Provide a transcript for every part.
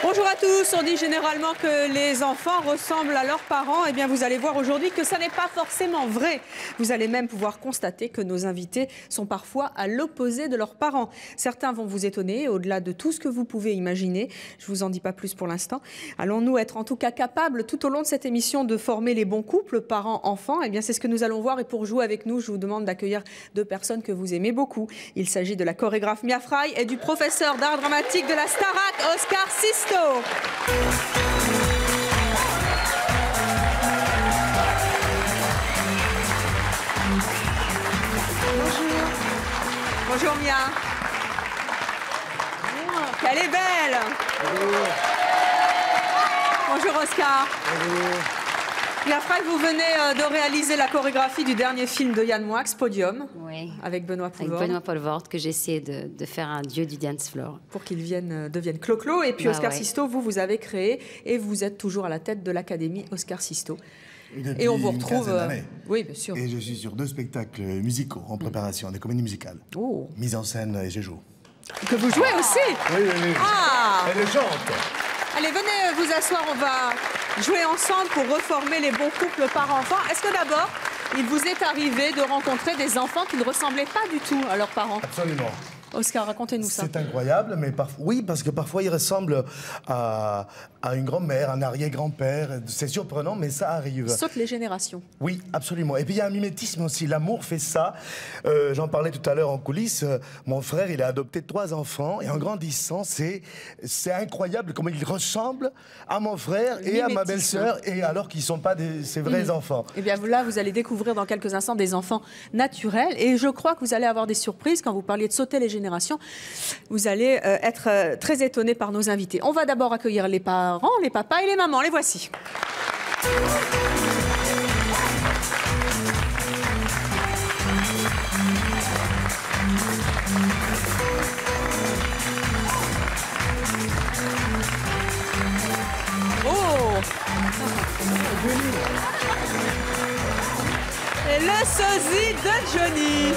Bonjour à tous. On dit généralement que les enfants ressemblent à leurs parents. Eh bien, vous allez voir aujourd'hui que ça n'est pas forcément vrai. Vous allez même pouvoir constater que nos invités sont parfois à l'opposé de leurs parents. Certains vont vous étonner, au-delà de tout ce que vous pouvez imaginer. Je vous en dis pas plus pour l'instant. Allons-nous être en tout cas capables, tout au long de cette émission, de former les bons couples parents-enfants? Eh bien, c'est ce que nous allons voir. Et pour jouer avec nous, je vous demande d'accueillir deux personnes que vous aimez beaucoup. Il s'agit de la chorégraphe Mia Frey et du professeur d'art dramatique de la Starac, Oscar Sisto. Bonjour. Bonjour Mia. Qu'elle est belle. Bonjour. Bonjour Oscar. Bonjour. Mia Frey, vous venez de réaliser la chorégraphie du dernier film de Yann Moix, Podium, oui, avec Benoît Poelvoorde. avec Benoît Poelvoorde, que j'essaie de faire un dieu du dance floor. Pour qu'il devienne Clo-Clo. Et puis Oscar Sisto, vous avez créé et vous êtes toujours à la tête de l'Académie Oscar Sisto. Depuis et on vous retrouve... oui, bien sûr. Et je suis sur 2 spectacles musicaux en préparation, des comédies musicales. Oh. Mise en scène et je joue. Que vous jouez aussi? Oui, oui, oui. Ah. Elle chante. Allez, venez vous asseoir, on va jouer ensemble pour reformer les bons couples parents-enfants. Est-ce que d'abord, il vous est arrivé de rencontrer des enfants qui ne ressemblaient pas du tout à leurs parents? Absolument. Oscar, racontez-nous ça. C'est incroyable, mais oui, parce que parfois ils ressemblent à une grand-mère, un arrière-grand-père. C'est surprenant, mais ça arrive. Saute les générations. Oui, absolument. Et puis il y a un mimétisme aussi. L'amour fait ça. J'en parlais tout à l'heure en coulisses. Mon frère, il a adopté 3 enfants. Et en grandissant, c'est incroyable comment il ressemble à mon frère et à ma belle-sœur, et alors qu'ils ne sont pas ses vrais enfants. Eh bien là, vous allez découvrir dans quelques instants des enfants naturels. Et je crois que vous allez avoir des surprises. Quand vous parliez de sauter les générations, vous allez être très étonnés par nos invités. On va d'abord accueillir les parents, les papas et les mamans. Les voici. Oh! Et le sosie de Johnny,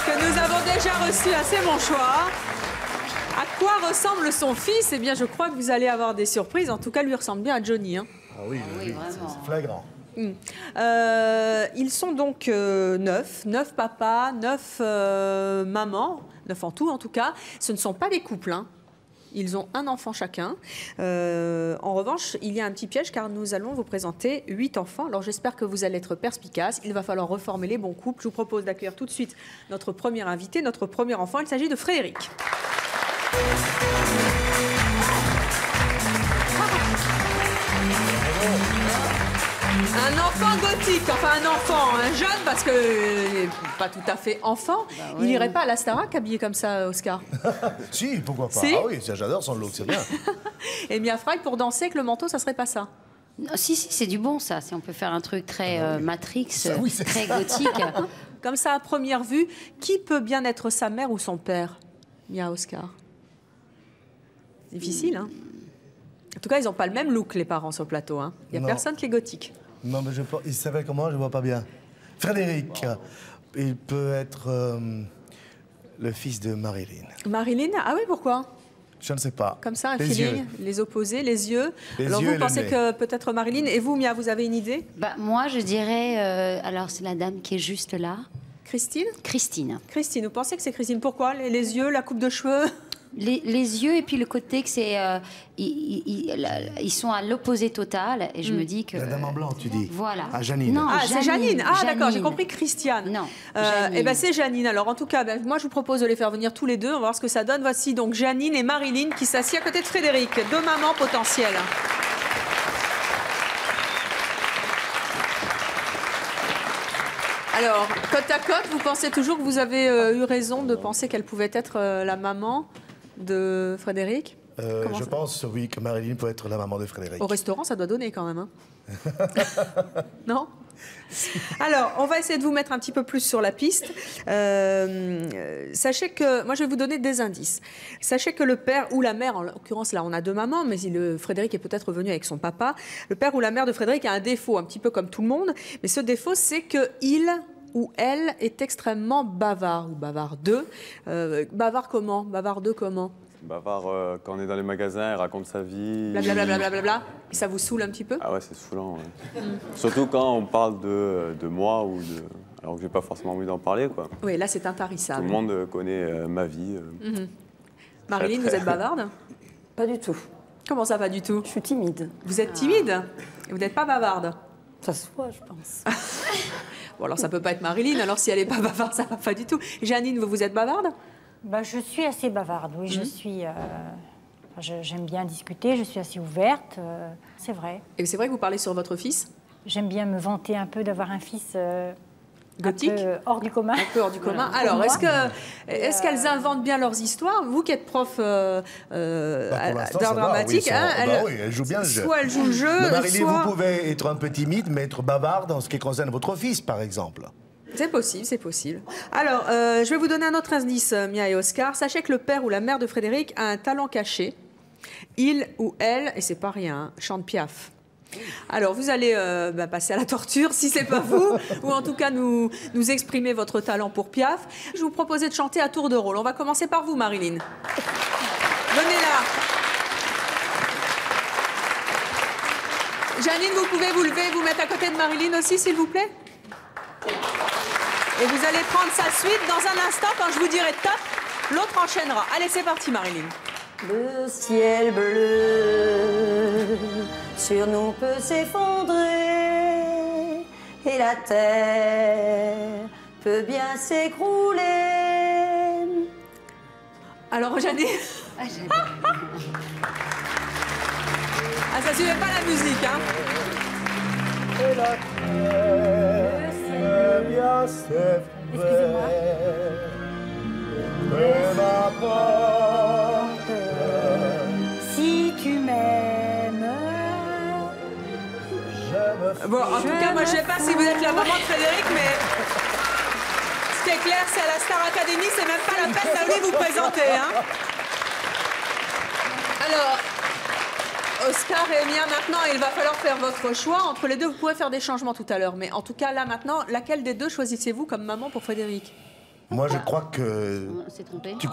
que nous avons déjà reçu à C'est mon choix. À quoi ressemble son fils? Eh bien, je crois que vous allez avoir des surprises. En tout cas, lui ressemble bien à Johnny. Hein. Ah oui, oui, vraiment. C'est flagrant. Ils sont donc 9 papas, 9 mamans, 9 en tout en tout cas. Ce ne sont pas des couples, hein. Ils ont un enfant chacun. En revanche, il y a un petit piège car nous allons vous présenter 8 enfants. Alors j'espère que vous allez être perspicaces. Il va falloir reformer les bons couples. Je vous propose d'accueillir tout de suite notre premier invité, notre premier enfant. Il s'agit de Frédéric. Un enfant gothique, enfin un enfant, un jeune parce que pas tout à fait enfant. Bah oui. Il n'irait pas à la Starac habillé comme ça, Oscar? Si, pourquoi pas? Si? Ah oui, j'adore son look, c'est bien. Et Mia Frey, pour danser avec le manteau, ça serait pas ça? Non, si, c'est du bon ça. Si on peut faire un truc très Matrix, oui, très gothique. Comme ça, à première vue, qui peut bien être sa mère ou son père? Mia, Oscar. Difficile, hein? En tout cas, ils n'ont pas le même look, les parents, sur le plateau. Hein. Il n'y a personne qui est gothique. Non, mais il s'appelle comment? Je ne vois pas bien. Frédéric. Il peut être le fils de Marilyn. Marilyn? Ah oui, pourquoi? Je ne sais pas. Comme ça, un feeling, les opposés, les yeux. Alors vous pensez que peut-être Marilyn, et vous, Mia, vous avez une idée? Moi, je dirais, alors c'est la dame qui est juste là. Christine? Christine. Christine, vous pensez que c'est Christine? Pourquoi? Les yeux, la coupe de cheveux? Les yeux et puis le côté que c'est... ils sont à l'opposé total et je me dis que... La dame en blanc, tu dis? Voilà. Ah, Janine. Non, c'est Janine. Ah, d'accord, j'ai compris Christiane. Non, Eh bien, c'est Janine. Alors, en tout cas, moi, je vous propose de les faire venir tous les deux. On va voir ce que ça donne. Voici donc Janine et Marilyn qui s'assiedent à côté de Frédéric. 2 mamans potentielles. Alors, côte à côte, vous pensez toujours que vous avez eu raison de penser qu'elle pouvait être la maman de Frédéric? Je pense, oui, que Marilyn peut être la maman de Frédéric. Au restaurant, ça doit donner quand même. Hein. Non? Alors, on va essayer de vous mettre un petit peu plus sur la piste. Sachez que, moi je vais vous donner des indices. Sachez que le père ou la mère, en l'occurrence là on a deux mamans, mais Frédéric est peut-être venu avec son papa. Le père ou la mère de Frédéric a un défaut, un petit peu comme tout le monde. Mais ce défaut, c'est qu'il ou elle est extrêmement bavard ou bavardeux. Bavard comment? Bavardeux comment? Bavard, quand on est dans les magasins, il raconte sa vie. Blablabla. Et ça vous saoule un petit peu? Ah ouais, c'est saoulant. Ouais. Surtout quand on parle de moi ou de... Alors que j'ai pas forcément envie d'en parler, quoi. Oui, là c'est intarissable. Tout le monde connaît ma vie. Marilyn, vous êtes bavarde? Pas du tout. Comment ça, pas du tout? Je suis timide. Vous êtes timide? Et vous n'êtes pas bavarde? Ça se voit, je pense. Bon, alors ça peut pas être Marilyn, alors si elle est pas bavarde, ça va pas du tout. Janine, vous êtes bavarde? Bah, je suis assez bavarde, oui. Je suis. J'aime bien discuter, je suis assez ouverte, c'est vrai. Et c'est vrai que vous parlez sur votre fils? J'aime bien me vanter un peu d'avoir un fils gothique, un peu hors du commun. Un peu hors du commun. Voilà. Alors, est-ce qu'elles inventent bien leurs histoires? Vous qui êtes prof d'art dramatique, oui, hein, oui, elle joue bien le jeu. Soit elle joue le jeu, mais Marilyn, soit... vous pouvez être un peu timide, mais être bavarde en ce qui concerne votre fils, par exemple. C'est possible, c'est possible. Alors, je vais vous donner un autre indice, Mia et Oscar. Sachez que le père ou la mère de Frédéric a un talent caché. Il ou elle, et c'est pas rien, hein, chante Piaf. Alors, vous allez passer à la torture, si c'est pas vous, ou en tout cas nous exprimer votre talent pour Piaf. Je vous proposais de chanter à tour de rôle. On va commencer par vous, Marilyn. Venez là. Janine, vous pouvez vous lever et vous mettre à côté de Marilyn aussi, s'il vous plaît? Et vous allez prendre sa suite dans un instant. Quand je vous dirai top, l'autre enchaînera. Allez, c'est parti, Marilyn. Le ciel bleu sur nous peut s'effondrer et la terre peut bien s'écrouler. Alors, Janine. Ah, ça suivait pas la musique, hein? Et la terre peut bien s'effondrer. Peu m'importe. Si tu m'aimes, Bon, en tout cas, moi, je sais pas si vous êtes la maman de Frédéric, mais ce qui est clair, c'est à la Star Academy, c'est même pas la peine d'aller vous présenter, hein. Alors, Oscar et Mia, maintenant, il va falloir faire votre choix. Entre les deux, vous pouvez faire des changements tout à l'heure, mais en tout cas, là, maintenant, laquelle des deux choisissez-vous comme maman pour Frédéric? Moi, je crois que... On s'est trompé. Oh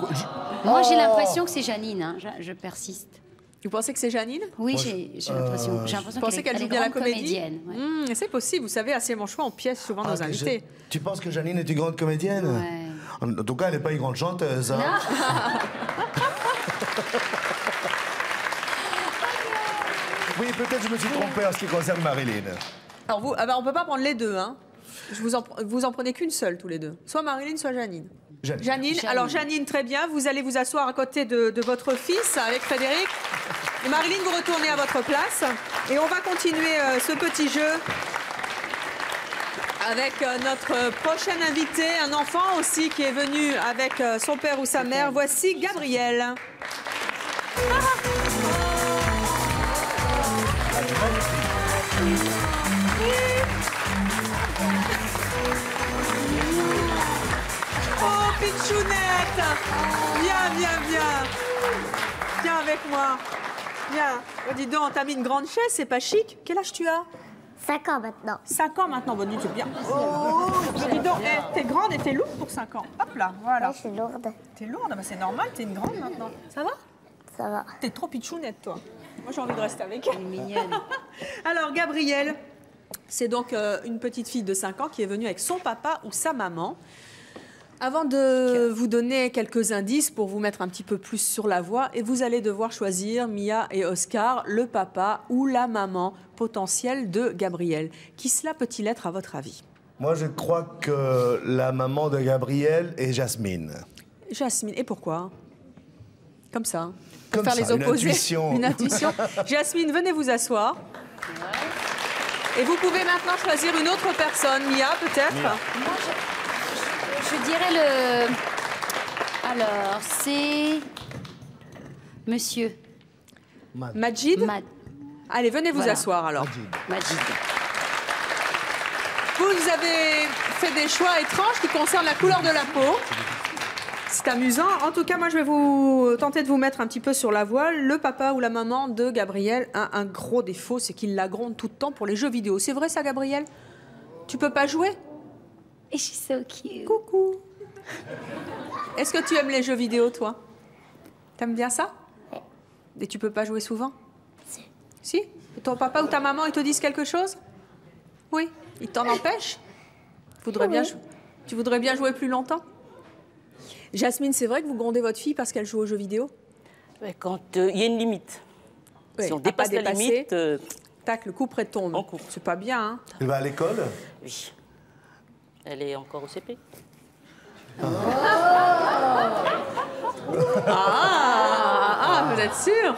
Moi, j'ai l'impression que c'est Janine. Hein. Je persiste. Vous pensez que c'est Janine? Oui, j'ai l'impression. J'ai l'impression Vous pensez qu'elle joue bien la comédie? Ouais. C'est possible. Vous savez, assez mon choix, on piège souvent nos invités. Tu penses que Janine est une grande comédienne? Ouais. En tout cas, elle n'est pas une grande chanteuse. Hein. Oui, peut-être je me suis trompé en ce qui concerne Marilyn. Alors vous, on peut pas prendre les deux, hein. Vous en prenez qu'une seule, tous les deux. Soit Marilyn, soit Janine. Janine. Alors Janine, très bien. Vous allez vous asseoir à côté de votre fils avec Frédéric. Et Marilyn, vous retournez à votre place. Et on va continuer ce petit jeu avec notre prochain invité, un enfant aussi qui est venu avec son père ou sa mère. Voici Gabriel. Oh, Pichounette! Viens, viens, viens. Viens avec moi. Viens. Oh, dis donc, t'as mis une grande chaise, c'est pas chic. Quel âge tu as? 5 ans maintenant. 5 ans maintenant, bon, dis, c'est bien. Oh, dis donc, t'es grande et t'es lourde pour 5 ans. Hop là, voilà. Ouais, je suis lourde. T'es lourde, mais c'est normal, t'es une grande maintenant. Ça va? Ça va. T'es trop pichounette, toi. Moi, j'ai envie de rester avec elle. Elle est mignonne. Alors, Gabrielle, c'est donc une petite fille de 5 ans qui est venue avec son papa ou sa maman. Avant de vous donner quelques indices pour vous mettre un petit peu plus sur la voie, et vous allez devoir choisir, Mia et Oscar, le papa ou la maman potentielle de Gabriel. Qui cela peut-il être à votre avis? Moi, je crois que la maman de Gabriel est Jasmine. Jasmine. Et pourquoi? Comme ça. Comme faire ça, les opposés. une intuition. Une intuition. Jasmine, venez vous asseoir. Et vous pouvez maintenant choisir une autre personne. Mia, peut-être? Moi, je dirais le... Alors, c'est... Monsieur. Majid? Allez, venez vous Voilà. asseoir alors. Majid. Vous avez fait des choix étranges qui concernent la couleur de la peau. C'est amusant. En tout cas, moi, je vais vous tenter de vous mettre un petit peu sur la voie. Le papa ou la maman de Gabriel a un gros défaut, c'est qu'il la gronde tout le temps pour les jeux vidéo. C'est vrai ça, Gabriel? Tu peux pas jouer? Et she's so cute. Coucou. Est-ce que tu aimes les jeux vidéo, toi? T'aimes bien ça? Et tu peux pas jouer souvent? Si. Et ton papa ou ta maman, ils te disent quelque chose? Oui. Ils t'en empêchent? Tu voudrais bien jouer plus longtemps? Jasmine, c'est vrai que vous grondez votre fille parce qu'elle joue aux jeux vidéo? Quand il y a une limite. Oui, Si on à pas dépasse la dépasser, limite, tac, le coup près tombe. On court. C'est pas bien, hein? Elle va à l'école? oui. Elle est encore au CP. Vous êtes sûr?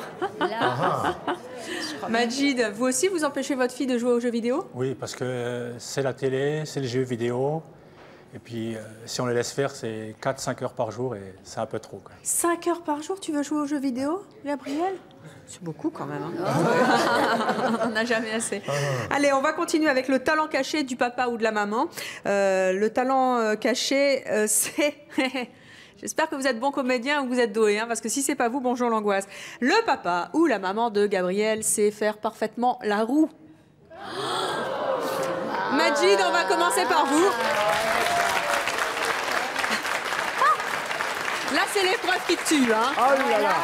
Majid, vous aussi, vous empêchez votre fille de jouer aux jeux vidéo? Oui, parce que c'est la télé, c'est les jeux vidéo. Et puis, si on les laisse faire, c'est 4-5 heures par jour et c'est un peu trop. 5 heures par jour, tu veux jouer aux jeux vidéo, Gabriel? C'est beaucoup quand même. Hein. On n'a jamais assez. Allez, on va continuer avec le talent caché du papa ou de la maman. Le talent caché, c'est... J'espère que vous êtes bon comédien ou que vous êtes doué, hein, parce que si c'est pas vous, bonjour l'angoisse. Le papa ou la maman de Gabriel sait faire parfaitement la roue. Majid, on va commencer par vous. Là, c'est l'épreuve qui tue. Hein. Oh là là!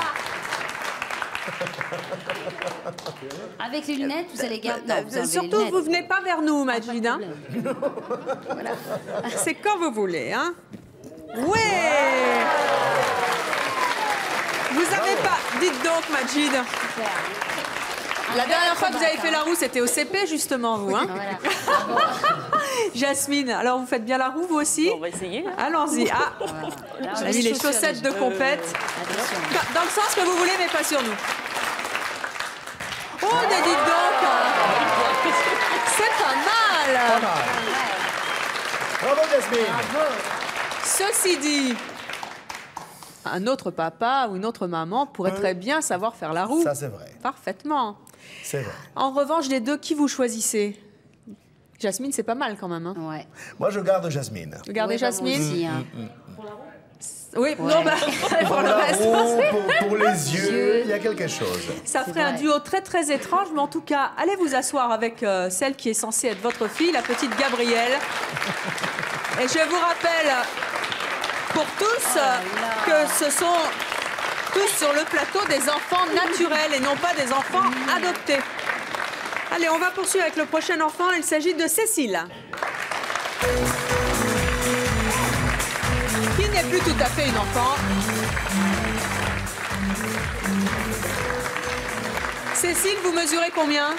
Avec les lunettes, vous allez garder. Non, vous enlevez les Surtout, lunettes. vous venez pas vers nous, Majid. Hein. Voilà. C'est quand vous voulez. Hein. Ouais. Vous avez pas... Dites donc, Majid. La dernière fois que vous avez fait la roue, c'était au CP, justement, vous. Hein. Voilà. Jasmine, alors vous faites bien la roue, vous aussi? On va essayer. Hein. Allons-y. Ah, Là, on a mis les chaussettes de compète. Attention. Dans le sens que vous voulez, mais pas sur nous. Oh, mais dites donc. C'est pas mal. Bravo, Jasmine! Ceci dit, un autre papa ou une autre maman pourrait très bien savoir faire la roue. Ça, c'est vrai. Parfaitement. C'est vrai. En revanche, des deux, qui vous choisissez? Jasmine, c'est pas mal quand même. Hein. Ouais. Moi, je garde Jasmine. Regardez Ouais, bah, moi Jasmine. aussi, hein. Oui, non, bah, pour le La reste, roue, pour les yeux, il y a quelque chose. ça C'est ferait un vrai. duo très très étrange, mais en tout cas, allez vous asseoir avec celle qui est censée être votre fille, la petite Gabrielle. Et je vous rappelle pour tous que ce sont tous sur le plateau des enfants naturels et non pas des enfants adoptés. Allez, on va poursuivre avec le prochain enfant. Il s'agit de Cécile. Qui n'est plus tout à fait une enfant. Cécile, vous mesurez combien?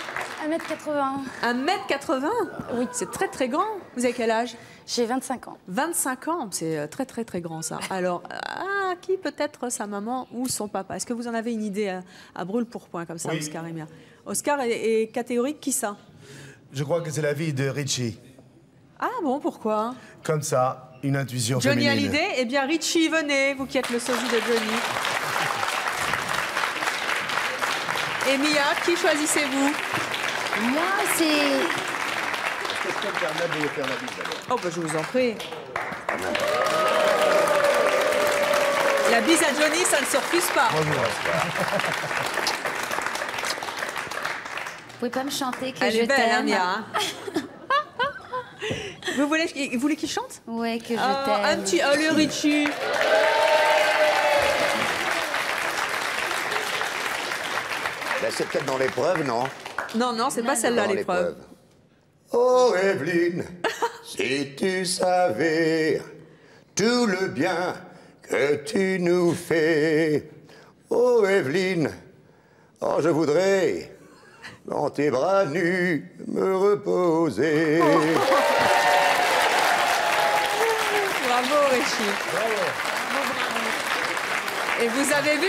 1m80. 1m80? Oui. C'est très très grand. Vous avez quel âge? J'ai 25 ans. 25 ans, c'est très très très grand ça. Alors, qui peut être sa maman ou son papa? Est-ce que vous en avez une idée à brûle pour point comme ça, Oui. Oscar et Mia? Oscar est catégorique, qui ça? Je crois que c'est la vie de Richie. Ah bon, pourquoi? Comme ça, une intuition Johnny féminine. Hallyday? Eh bien, Richie, venez, vous qui êtes le sosie de Johnny. Et Mia, qui choisissez-vous? Moi, c'est. Est-ce qu'elle permet de lui faire la bise d'abord? Oh, bah, je vous en prie. La bise à Johnny, ça ne se refuse pas. Bonjour, Oscar. Vous pouvez pas me chanter que Elle je est belle, hein, t'aime. Mia. Hein. Vous voulez qu'il chante? Ouais, que je Un t'aime. petit... Allez, Richie. Ben, c'est peut-être dans l'épreuve, non? Non, non, c'est pas celle-là, Dans l'épreuve. Oh, Evelyne, si tu savais tout le bien que tu nous fais. Oh, Evelyne, oh, je voudrais dans tes bras nus me reposer. Bravo, Richie. Et vous avez vu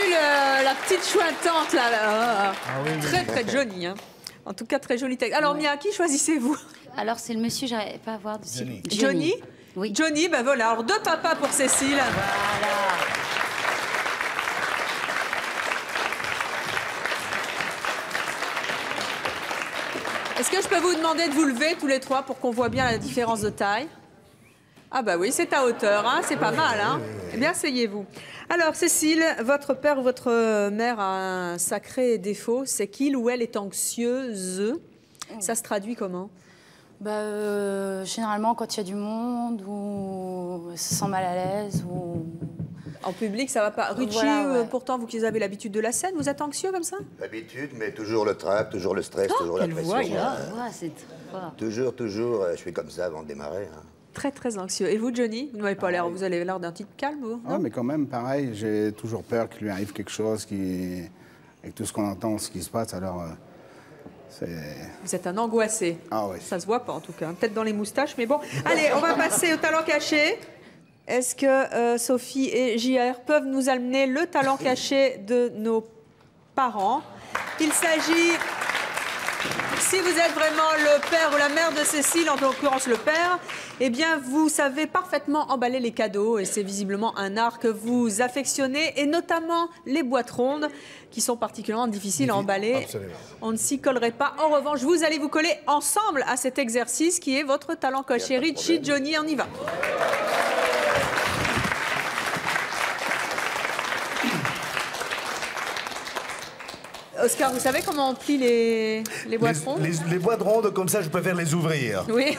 la petite chouintante, là, très, très jolie. Hein. En tout cas, très jolie texte. Alors, Mia, qui choisissez-vous? Alors, c'est le monsieur, j'arrive pas à voir dessus. Johnny. Johnny? Oui. Johnny, ben voilà. Alors, deux papas pour Cécile. Est-ce que je peux vous demander de vous lever tous les trois pour qu'on voit bien la différence de taille? Ah bah oui, c'est à hauteur, hein, c'est pas mal. Hein. Eh bien, asseyez-vous. Alors, Cécile, votre père ou votre mère a un sacré défaut, c'est qu'il ou elle est anxieuse. Ça se traduit comment? Généralement, quand il y a du monde, ou se sent mal à l'aise, ou... En public, ça va pas. Richie, Voilà, ouais. pourtant, vous qui avez l'habitude de la scène, vous êtes anxieux comme ça? L'habitude, mais toujours le trac, toujours le stress, toujours la quelle pression. voix il a. Toujours, je suis comme ça avant de démarrer. Hein. Très, très anxieux. Et vous, Johnny? Vous n'avez pas l'air, vous avez l'air d'un type calme, vous? Non, mais quand même, pareil, j'ai toujours peur qu'il lui arrive quelque chose avec tout ce qu'on entend, ce qui se passe, alors c'est... Vous êtes un angoissé. Ah oui. Ça se voit pas, en tout cas. Peut-être dans les moustaches, mais bon. Allez, on va passer au talent caché. Est-ce que Sophie et JR peuvent nous amener le talent caché de nos parents? Il s'agit... Si vous êtes vraiment le père ou la mère de Cécile, en l'occurrence le père, eh bien, vous savez parfaitement emballer les cadeaux. Et c'est visiblement un art que vous affectionnez, et notamment les boîtes rondes, qui sont particulièrement difficiles à emballer. Absolument. On ne s'y collerait pas. En revanche, vous allez vous coller ensemble à cet exercice qui est votre talent caché. Richie, Johnny, on y va. Oscar, vous savez comment on plie les boîtes rondes? Les boîtes rondes, comme ça, je préfère les ouvrir. Oui,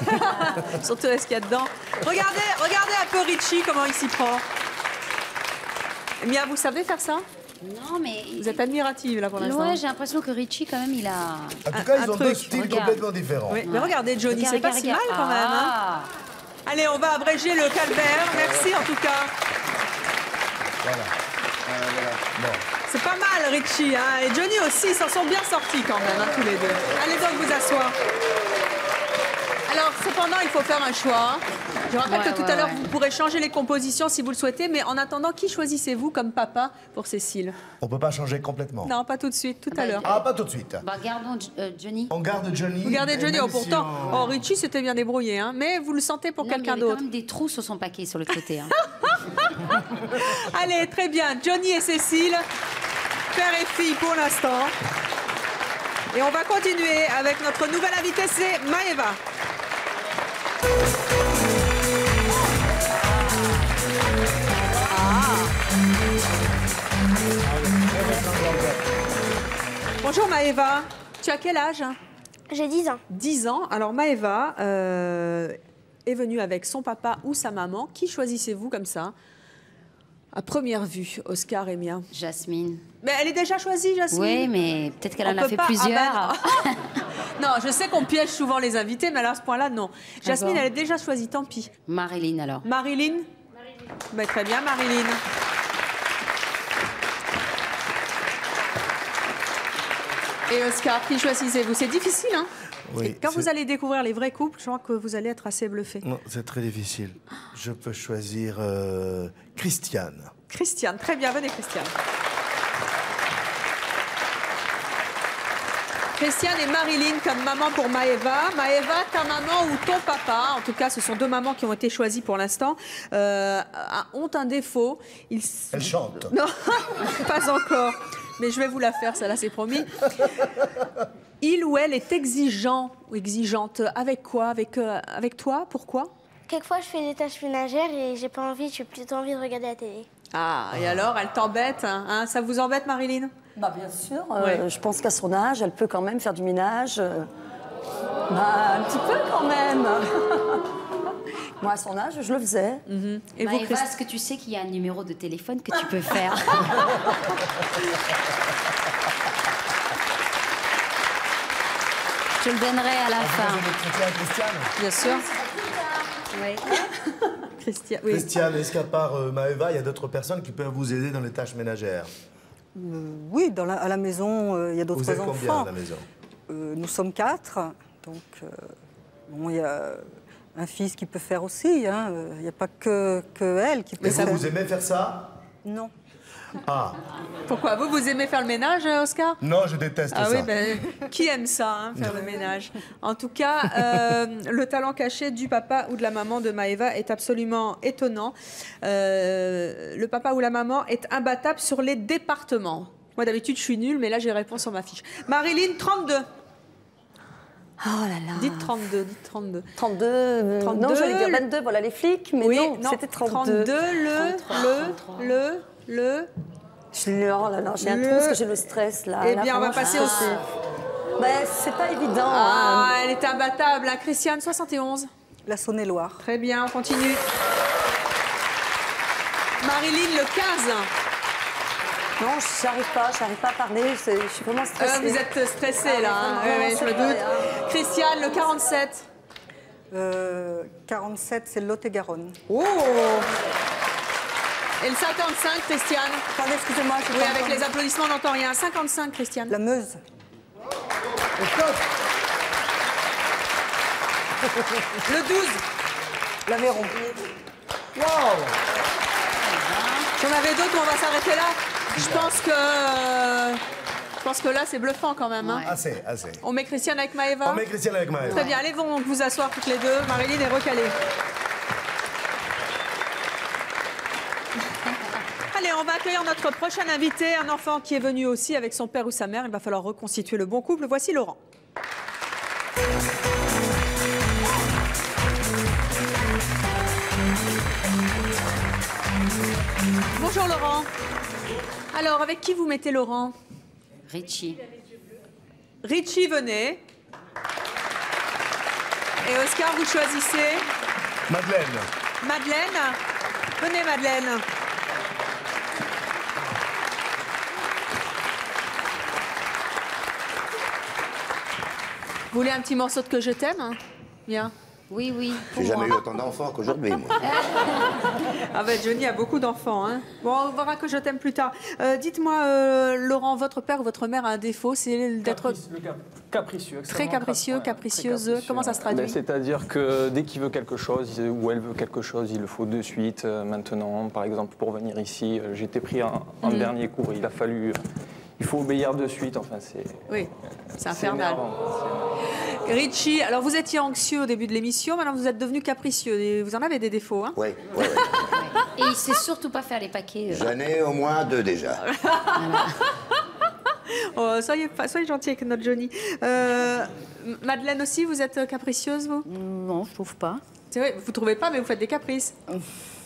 surtout ce qu'il y a dedans. Regardez un peu Richie, comment il s'y prend. Mia, vous savez faire ça? Non, mais... Vous êtes admirative, là, pour l'instant. Ouais, j'ai l'impression que Richie, quand même, il a... En tout cas, ils ont deux truc. styles Regarde. complètement différents. Oui, mais regardez, Johnny, c'est pas si mal, quand même. Hein. Ah. Allez, on va abréger le calvaire. Merci, en tout cas. Voilà. Bon. C'est pas mal, Richie. Hein. Et Johnny aussi, ils s'en sont bien sortis, quand même, hein, tous les deux. Allez donc vous asseoir. Alors, cependant, il faut faire un choix. Je rappelle que tout à l'heure, vous pourrez changer les compositions si vous le souhaitez, mais en attendant, qui choisissez-vous comme papa pour Cécile? On peut pas changer complètement. Non, pas tout de suite, tout à l'heure. Ah, pas tout de suite. Bah, gardons Johnny. On garde Johnny. Vous gardez Johnny, même oh, pourtant, si oh, Richie s'était bien débrouillé, hein, mais vous le sentez pour quelqu'un d'autre. Il y avait d'autre. quand même des trous sur son paquet, sur l'autre côté. Hein. Allez, très bien, Johnny et Cécile, père et fille pour l'instant. Et on va continuer avec notre nouvelle invitée, c'est Maëva. Bonjour Maëva, tu as quel âge? J'ai 10 ans. 10 ans. Alors Maëva est venue avec son papa ou sa maman. Qui choisissez-vous comme ça? À première vue, Oscar et Mia. Jasmine. Mais elle est déjà choisie, Jasmine? Oui, mais peut-être qu'elle en a peut fait pas- plusieurs. Ah bah non. Non, je sais qu'on piège souvent les invités, mais là, à ce point-là, non. Jasmine, bon elle est déjà choisie, tant pis. Marilyn, alors. Marilyn? Bah, très bien, Marilyn. Et Oscar, qui choisissez-vous? C'est difficile, hein? Oui, Quand c'est- vous allez découvrir les vrais couples, je crois que vous allez être assez bluffé. Non, c'est très difficile. Je peux choisir Christiane. Christiane, très bien, venez Christiane. Christiane et Marilyn comme maman pour Maëva. Maëva, ta maman ou ton papa, en tout cas ce sont deux mamans qui ont été choisies pour l'instant, ont un défaut. Elle chante. Non, pas encore. Mais je vais vous la faire, celle-là, c'est promis. Il ou elle est exigeant ou exigeante. Avec quoi? Avec toi? Pourquoi? Quelquefois, je fais des tâches ménagères et j'ai pas envie, j'ai plutôt envie de regarder la télé. Ah, et alors, elle t'embête, hein? Ça vous embête, Marilyn? Bah, bien sûr. Ouais. Je pense qu'à son âge, elle peut quand même faire du ménage. Un petit peu quand même. Moi, à son âge, je le faisais. Et vous, Maëva, Christ- est-ce que tu sais qu'il y a un numéro de téléphone que tu peux faire? Je le donnerai à la fin. Christiane. Bien sûr. Oui. Christiane, oui. Christiane, est-ce qu'à part Maëva, il y a d'autres personnes qui peuvent vous aider dans les tâches ménagères? Oui, à la maison, il y a d'autres Vous êtes enfants. combien à la maison? Nous sommes 4. Donc, bon, il y a un fils qui peut faire aussi. Hein. Il n'y a pas que elle qui peut Et faire. vous aimez faire ça? Non. Ah, Pourquoi? Vous aimez faire le ménage, Oscar? non, je déteste Ah ça. oui, ben, qui aime ça, hein, faire le ménage? En tout cas, le talent caché du papa ou de la maman de Maëva est absolument étonnant. Le papa ou la maman est imbattable sur les départements. Moi, d'habitude, je suis nulle, mais là, j'ai réponse sur ma fiche. Marilyn, 32. Oh là là. Dites 32, dites 32. 32, 32, non, j'allais dire 22, voilà les flics, mais oui, non, c'était 32. 32, le... Oh là là, j'ai un trou parce que j'ai le stress, là. Eh là, bien, on va passer au... Ben, c'est pas évident. Ah, elle est imbattable, hein. Christiane, 71. La Saône-et-Loire. Très bien, on continue. Marilyn, le 15. Non, j'arrive pas à parler, je suis vraiment stressée. Vous êtes stressée, là, hein. Oui, je me doute. Christiane, le 47. 47, c'est Lot-et-Garonne. Oh! Et le 55, Christiane? Attendez, excusez-moi. Oui, avec les applaudissements, on n'entend rien. 55, Christiane. La Meuse. Le 12. L'Aveyron. Wow! J'en avais d'autres, mais on va s'arrêter là. Je pense que là, c'est bluffant quand même. Hein. Assez. On met Christiane avec Maëva? On met Christiane avec Maëva. Très bien, allez donc vous asseoir toutes les deux. Marilyn est recalée. Allez, on va accueillir notre prochain invité, un enfant qui est venu aussi avec son père ou sa mère. Il va falloir reconstituer le bon couple. Voici Laurent. Bonjour Laurent. Alors, avec qui vous mettez Laurent? Richie. Richie, venez. Et Oscar, vous choisissez? Madeleine. Madeleine? Venez Madeleine. Vous voulez un petit morceau de Que je t'aime, hein? Bien. Oui, oui. J'ai jamais eu autant d'enfants qu'aujourd'hui, moi. Ah ben Johnny a beaucoup d'enfants. Hein. Bon, on verra Que je t'aime plus tard. Dites-moi, Laurent, votre père ou votre mère a un défaut, c'est d'être capricieux. Très capricieux, capricieuse. Comment ça se traduit? C'est-à-dire que dès qu'il veut quelque chose ou elle veut quelque chose, il le faut de suite, maintenant. Par exemple, pour venir ici, j'étais pris un dernier cours, il a fallu... Il faut obéir de suite, enfin c'est... Oui, c'est infernal. Richie, alors vous étiez anxieux au début de l'émission, maintenant vous êtes devenu capricieux. Et vous en avez des défauts, hein? Oui. Et il sait surtout pas faire les paquets. J'en ai au moins 2 déjà. Oh, soyez gentil avec notre Johnny. Madeleine aussi, vous êtes capricieuse, vous? Non, je trouve pas. C'est vrai, vous trouvez pas, mais vous faites des caprices.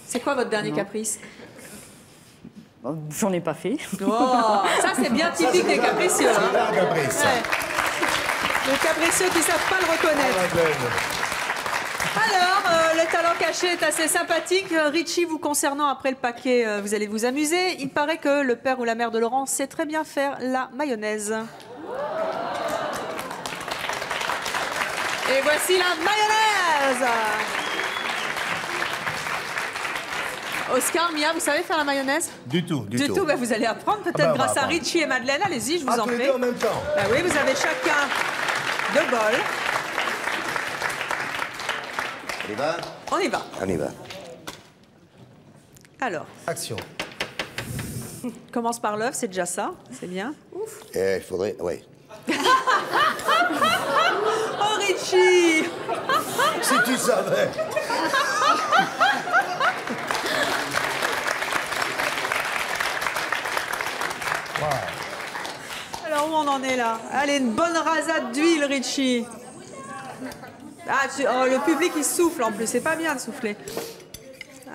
C'est quoi votre dernier caprice? J'en ai pas fait. Oh, ça, c'est bien typique des capricieux. Hein. C'est un caprice. Ouais. Les capricieux qui ne savent pas le reconnaître. Alors, le talent caché est assez sympathique. Richie, vous concernant après le paquet, vous allez vous amuser. Il paraît que le père ou la mère de Laurent sait très bien faire la mayonnaise. Et voici la mayonnaise. Oscar, Mia, vous savez faire la mayonnaise? Du tout. Du tout, ben vous allez apprendre peut-être grâce à Richie et Madeleine. Allez-y, je vous en tous les prie. deux en même temps. Ben oui, vous avez chacun 2 bols. On y va? On y va. On y va. Alors. Action. Commence par l'œuf, c'est déjà ça. C'est bien. Ouf. Il faudrait... Oui. Oh, Richie. Si tu savais. Wow. Alors, où on en est là? Allez, une bonne rasade d'huile, Richie. Ah, le public, il souffle en plus. C'est pas bien de souffler.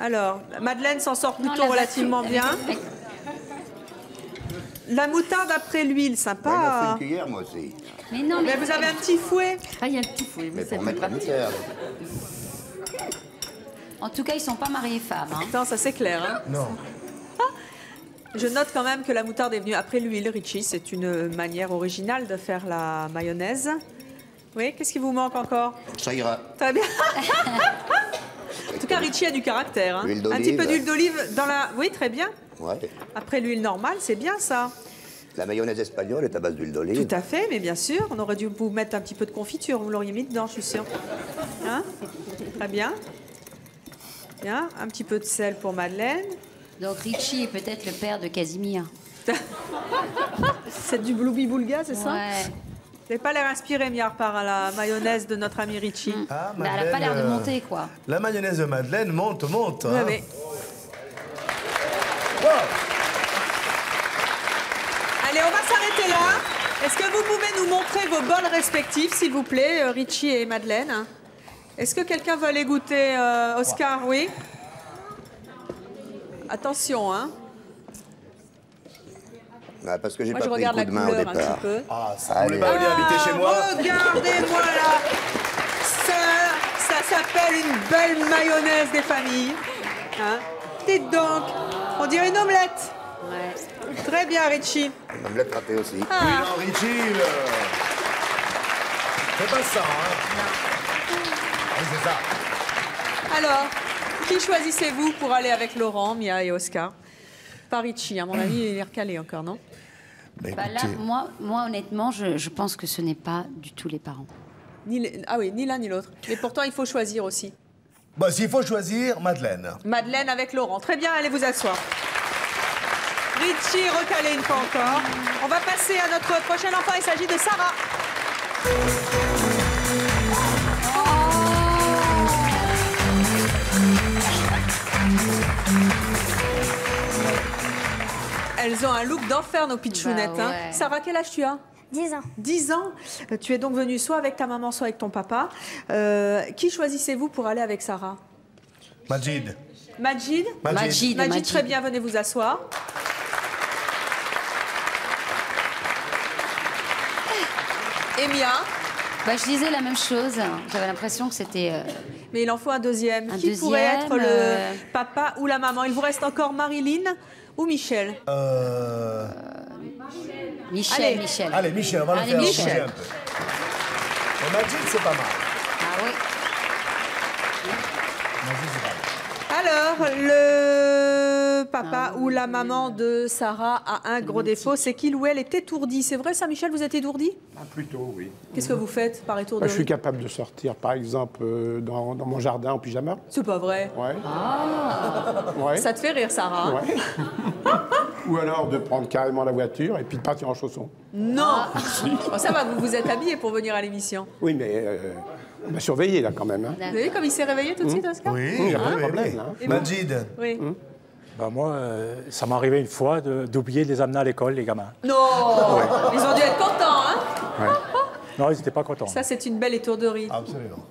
Alors, Madeleine s'en sort plutôt relativement bien. La moutarde après l'huile, sympa. Ouais, il m'a fait une cuillère, moi aussi. Mais non, mais vous avez un petit fouet. Ah, il y a un petit fouet. Mais pour mettre la moutarde. En tout cas, ils sont pas mariés femmes. Hein. Non, ça c'est clair. Hein. Non. Je note quand même que la moutarde est venue après l'huile, Richie. C'est une manière originale de faire la mayonnaise. Oui, qu'est-ce qui vous manque encore? Ça ira. Très bien. En tout cas, Richie a du caractère. Hein. Huile Un d'olive. petit peu d'huile d'olive dans la... Oui, très bien. Ouais. Après l'huile normale, c'est bien ça. La mayonnaise espagnole est à base d'huile d'olive. Tout à fait, mais bien sûr. On aurait dû vous mettre un petit peu de confiture. Vous l'auriez mis dedans, je suis sûre. Hein? Très bien. Bien. Un petit peu de sel pour Madeleine. Donc Richie est peut-être le père de Casimir. C'est du bloubi-boulga, c'est ça? Ouais. Vous n'avez pas l'air inspiré, Miard, par la mayonnaise de notre ami Richie. Ah, Bah, elle n'a pas l'air de monter, quoi. La mayonnaise de Madeleine monte. Oui, Hein. oui. Wow. Allez, on va s'arrêter là. Est-ce que vous pouvez nous montrer vos bols respectifs, s'il vous plaît, Richie et Madeleine? Est-ce que quelqu'un veut aller goûter, Oscar? Oui. Attention, hein. Ah, parce que j'ai Moi, pas je pris le regarde coup la de main au couleur un départ. petit peu. Ah, ça, vous voulez pas venir habiter chez moi? Regardez-moi là. Ça s'appelle une belle mayonnaise des familles. Hein? Dites donc, on dirait une omelette. Ouais. Très bien, Richie. Une omelette ratée aussi. Ah. Oui, non, Richie, c'est pas ça, hein? Oui, c'est ça. Alors, qui choisissez-vous pour aller avec Laurent, Mia et Oscar? Pas Richie, à mon avis, il est recalé encore, non? Bah là, moi, honnêtement, je pense que ce n'est pas du tout les parents. Ah oui, ni l'un ni l'autre. Mais pourtant, il faut choisir aussi. Bon, s'il faut choisir, Madeleine. Madeleine avec Laurent. Très bien, allez vous asseoir. Richie, recalé une fois encore. On va passer à notre prochain enfant. Il s'agit de Sarah. Elles ont un look d'enfer, nos pitchounettes. Bah ouais. Hein. Sarah, quel âge tu as? 10 ans. 10 ans. Tu es donc venue soit avec ta maman, soit avec ton papa. Qui choisissez-vous pour aller avec Sarah? Majid. Majid. Majid, très bien, venez vous asseoir. Et Mia? Bah, je disais la même chose. J'avais l'impression que c'était... Mais il en faut un deuxième. Qui pourrait être le papa ou la maman? Il vous reste encore Marilyn ou Michel? Michel, Allez. Michel. Allez, Michel, on va le faire bouger un peu. Et Majid, c'est pas mal. Ah oui. Majid, c'est pas mal. Alors, le papa ou la maman de Sarah a un gros défaut, c'est qu'il ou elle est étourdi. C'est vrai ça, Michel, vous êtes étourdi? Plutôt, oui. Qu'est-ce que vous faites par Je étourderie? suis capable de sortir, par exemple, dans mon jardin en pyjama. C'est pas vrai. Ouais. Ah. Ouais. Ça te fait rire, Sarah. Hein? Ouais. Ou alors de prendre carrément la voiture et puis de partir en chaussons. Non. Si. Oh, ça va, vous vous êtes habillé pour venir à l'émission. Oui, mais on m'a surveillé là quand même. Hein. Vous avez vu comme il s'est réveillé tout de suite, Oscar? Oui, Il n'y a pas de oui, problème. oui. Hein. Et Majid. Oui. Bah moi, ça m'est arrivé une fois d'oublier de les amener à l'école, les gamins. Non. Ils ont dû être contents, hein? Ouais. Non, ils n'étaient pas contents. Ça, c'est une belle étourderie. Absolument.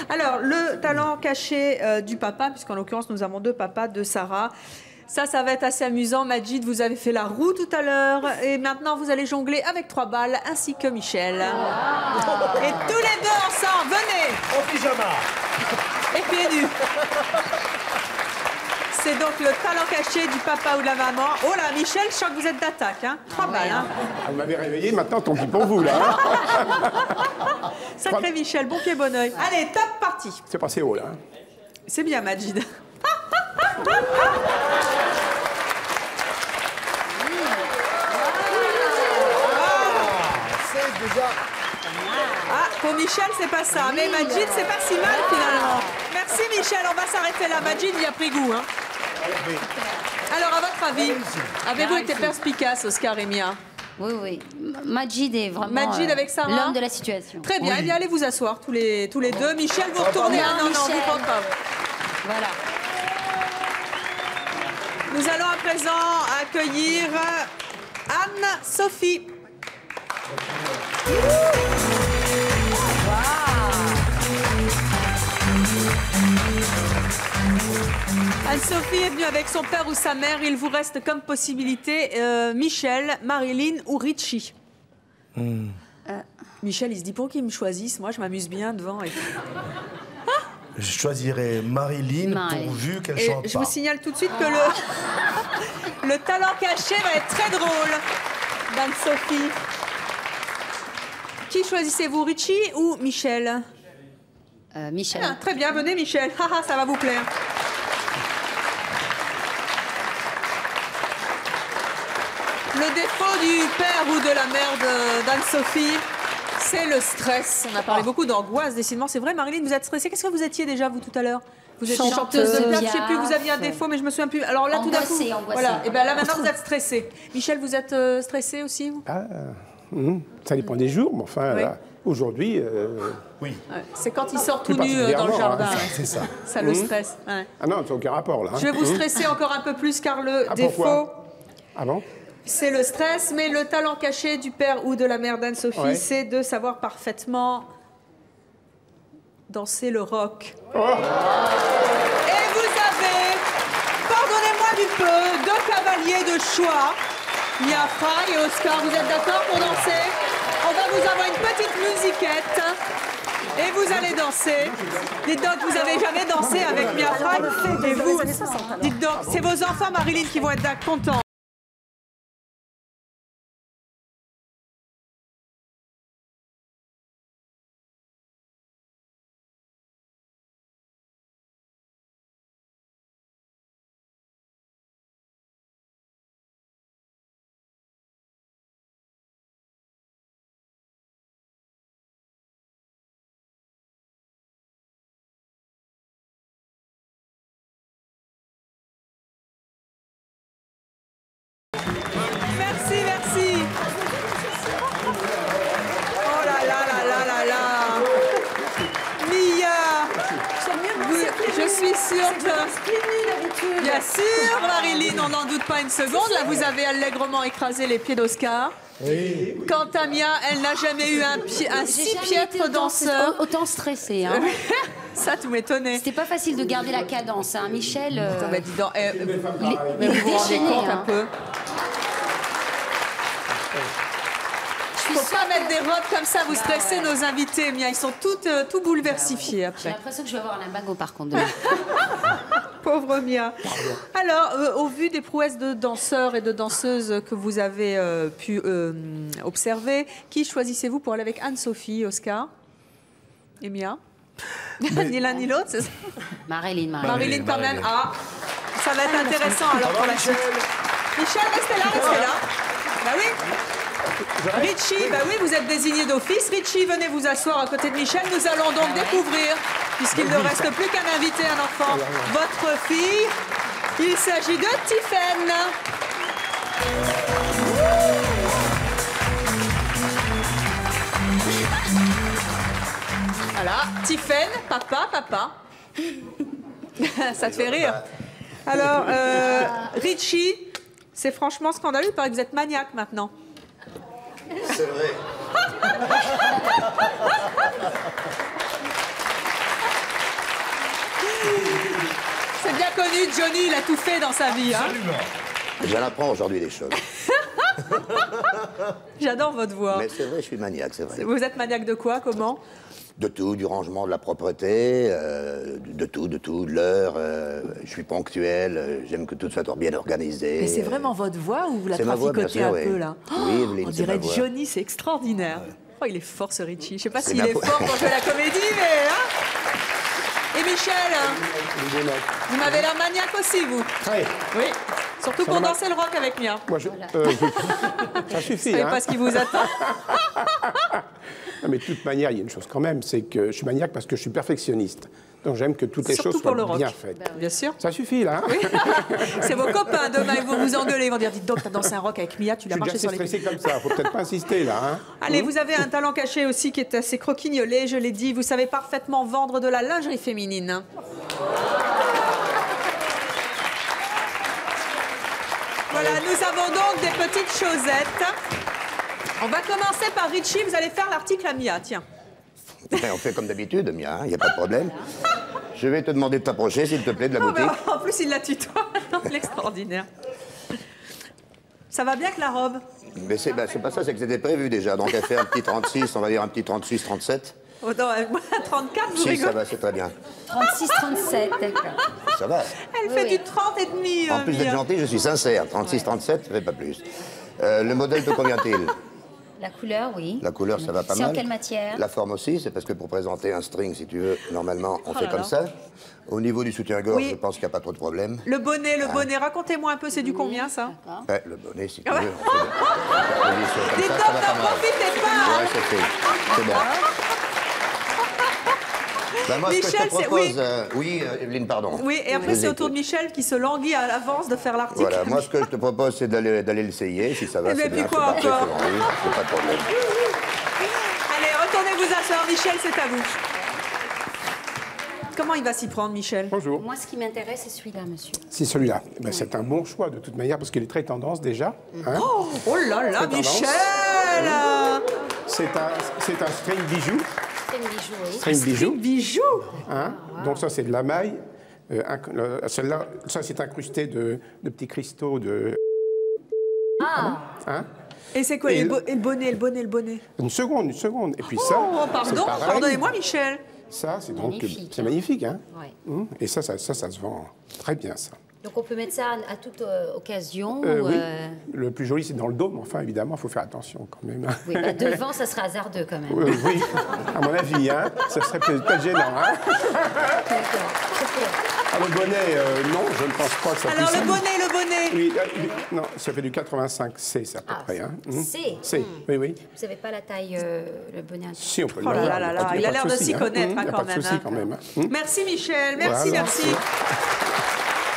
Alors, le talent caché du papa, puisqu'en l'occurrence, nous avons deux papas de Sarah. Ça va être assez amusant. Majid, vous avez fait la roue tout à l'heure. Et maintenant, vous allez jongler avec 3 balles, ainsi que Michel. Et tous les deux ensemble, venez! En pyjama. Et pieds nus. C'est donc le talent caché du papa ou de la maman. Oh là, Michel, je sens que vous êtes d'attaque. Hein. 3 balles. Hein. Vous m'avez réveillé, maintenant tant pis pour vous là. Hein. Sacré Michel, bon pied, bon oeil. Allez, top, parti. C'est passé haut là. Hein. C'est bien, Majid. C'est déjà... Ah, pour Michel, c'est pas ça. Mais Majid, c'est pas si mal finalement. Merci Michel, on va s'arrêter là. Majid, il a pris goût. Hein. Alors, à votre avis, avez-vous été perspicace, Oscar et Mia? Oui, oui. Majid est vraiment Majid avec Sarah, l'homme de la situation. Très bien, eh bien allez vous asseoir tous les deux. Michel, vous retournez. Ah, non, non, Michel. vous ne pas. Voilà. Nous allons à présent accueillir Anne-Sophie. Anne-Sophie est venue avec son père ou sa mère. Il vous reste comme possibilité Michel, Marilyn ou Richie. Michel, il se dit pour qu'ils me choisissent. Moi, je m'amuse bien devant. Et... Je choisirais Marilyn pourvu qu'elle chante je pas. vous signale tout de suite que le talent caché va être très drôle d'Anne-Sophie. Qui choisissez-vous, Richie ou Michel? Michel. Ah, très bien, venez Michel. Haha, ça va vous plaire. Le défaut du père ou de la mère d'Anne-Sophie, c'est le stress. On a parlé beaucoup d'angoisse, décidément. C'est vrai, Marilyn, vous êtes stressée. Qu'est-ce que vous étiez déjà, vous, tout à l'heure? Vous êtes chanteuse de piaf, je sais plus, vous aviez un défaut, mais je me souviens plus. Alors là, tout d'un coup, voilà. Et bien là, maintenant, vous êtes stressée. Michel, vous êtes stressé aussi, vous? Ça dépend des jours, mais enfin, Oui. Aujourd'hui... Oui. Ouais, c'est quand il sort Plus tout nu dans le particulièrement, jardin. hein. Ouais. C'est ça. Ça le stresse. Ouais. Ah non, ça n'a aucun rapport là. Hein. Je vais vous stresser encore un peu plus car le défaut Ah bon? c'est le stress, mais le talent caché du père ou de la mère d'Anne-Sophie, Ouais. c'est de savoir parfaitement danser le rock. Et vous avez, pardonnez-moi du peu, 2 cavaliers de choix. Mia Fry et Oscar, vous êtes d'accord pour danser? On va vous avoir une petite musiquette. Et vous allez danser. Dites donc, vous n'avez jamais dansé avec Mia Fry. Et vous, dites donc, c'est vos enfants, Marilyn, qui vont être contents. Merci, merci. Oh là là là là là là. Mia, je suis sûre que... Bien sûr, Marilyn, on n'en doute pas une seconde. Là, vous avez allègrement écrasé les pieds d'Oscar. Oui. Quant à Mia, elle n'a jamais eu un si piètre danseur. Autant stressé. Hein. Ça, tout m'étonnait. C'était pas facile de garder la cadence. Hein. Michel. Attends, bah, dis donc, il mais est vous vous rendez déchaîné, compte hein. un peu? Il ne faut pas mettre des robes comme ça, vous stressez nos invités, Mia. Ils sont tout bouleversifiés J'ai après. l'impression que je vais avoir un limbago par contre demain. Pauvre Mia. Alors, au vu des prouesses de danseurs et de danseuses que vous avez pu observer, qui choisissez-vous pour aller avec Anne-Sophie, Oscar et Mia? Ni l'un ni l'autre, c'est ça? Marilyn. Marilyn quand même. Ah, ça va être intéressant alors pour la suite. Michel, restez là. Bah oui. Richie, bah oui, vous êtes désigné d'office. Richie, venez vous asseoir à côté de Michel. Nous allons donc découvrir, puisqu'il ne reste plus qu'un invité, un enfant, votre fille. Il s'agit de Tiphaine. Voilà, Tiphaine, papa. Ça te fait rire. Alors, Richie, c'est franchement scandaleux. Il paraît que vous êtes maniaque maintenant. C'est vrai. C'est bien connu, Johnny, il a tout fait dans sa vie. Hein. J'en apprends aujourd'hui des choses. J'adore votre voix. Mais c'est vrai, je suis maniaque, c'est vrai. Vous êtes maniaque de quoi? Comment? De tout, du rangement, de la propreté, de tout, de l'heure. Je suis ponctuel, j'aime que tout soit bien organisé. Mais c'est vraiment votre voix ou vous la C'est ma voix, bien traficotez sûr, un oui. peu là? Oui, Evelyne, On c'est dirait ma voix. Johnny, c'est extraordinaire. Oh, il est fort ce Richie. Je sais pas C'est s'il ma est voix. fort pour jouer la comédie, mais... Hein. Et Michel, vous m'avez l'air maniaque aussi, vous. Très. Oui. Surtout Ça pour m'a- danser le rock avec Mia. Moi, ça suffit. Vous savez Hein. pas ce qui vous attend. Non, mais de toute manière, il y a une chose quand même, c'est que je suis maniaque parce que je suis perfectionniste. Donc j'aime que toutes les Surtout choses pour le soient rock. bien faites. Bien sûr. Ça suffit, là. Hein. Oui. C'est vos copains demain, ils vont vous engueuler. Ils vont dire, dis donc, t'as dansé un rock avec Mia, tu Je l'as suis marché déjà sur assez les pieds. stressé comme ça. Faut peut-être pas insister, là. Hein. Allez, vous avez un talent caché aussi qui est assez croquignolé, je l'ai dit. Vous savez parfaitement vendre de la lingerie féminine. Voilà, nous avons donc des petites chosettes. On va commencer par Richie. Vous allez faire l'article à Mia, tiens. On fait comme d'habitude, Mia, il n'y a pas de problème. Je vais te demander de t'approcher, s'il te plaît, de la Oh, mais boutique. en plus, il la tutoie. Non, l'extraordinaire. Ça va bien avec la robe? Mais c'est pas ça, c'est que c'était prévu déjà. Donc elle fait un petit 36, on va dire un petit 36, 37. Oh non, moi, 34, vous Si, ça rigolez. va, c'est très bien. 36, 37, d'accord. Ça va. Elle fait du 30 et demi. En plus d'être Mia. gentil, je suis sincère. 36, 37, ça fait pas plus. Le modèle te convient-il? La couleur, oui. La couleur, ça va pas C'est mal. en quelle matière? La forme aussi, c'est parce que pour présenter un string, si tu veux, normalement, on Oh fait là comme là. ça. Au niveau du soutien-gorge, Oui. je pense qu'il n'y a pas trop de problème. Le bonnet, racontez-moi un peu, c'est du combien ça? Ouais, le bonnet, si tu Ah ouais. veux. on fait la position comme Dites ça, donc, ça va pas n'en mal. profitez pas. Ouais, c'est fait. C'est bon. Ben, moi, ce que je Michel, te c'est- propose... oui, Evelyne, pardon. Oui, et après Je vous c'est au tour écoute. de Michel qui se languit à l'avance de faire l'article. Voilà, moi, ce que je te propose, c'est d'aller l'essayer. Si ça va, Eh ben, c'est bien. puis quoi c'est parfait, encore c'est bon, oui, c'est pas de problème. Allez, retournez vous asseoir. Michel, c'est à vous. Comment il va s'y prendre, Michel? Bonjour. Moi, ce qui m'intéresse, c'est celui-là, monsieur. C'est celui-là. Eh ben, c'est un bon choix de toute manière parce qu'il est très tendance déjà. Hein. Oh là là, Très Michel! C'est un string bijou. String bijou, oui. String bijou. Bijou. Hein. Donc ça, c'est de la maille. Celle-là, ça, c'est incrusté de petits cristaux de... Hein. Et c'est quoi? Et le bonnet? Une seconde. Et puis ça, Oh, pardon, pardonnez-moi, Michel. Ça, c'est donc... Magnifique. C'est magnifique, hein. Ouais. Et ça se vend très bien, ça. Donc on peut mettre ça à toute occasion Oui. Le plus joli, c'est dans le dos, mais enfin, évidemment, il faut faire attention quand même. Oui, bah, devant, ça sera hasardeux quand même. Oui, à mon avis, hein. Ça serait peut-être gênant, hein. Ah, le bonnet, non, je ne pense pas que ça Alors, puisse... le bonnet. Oui, non, ça fait du 85C, c'est à peu près, hein. C. Oui. Vous n'avez pas la taille, le bonnet un Si, on peut Oh là là là, il a l'air de s'y connaître Il n'y a quand pas de souci quand même. Merci, Michel. Merci. Voilà.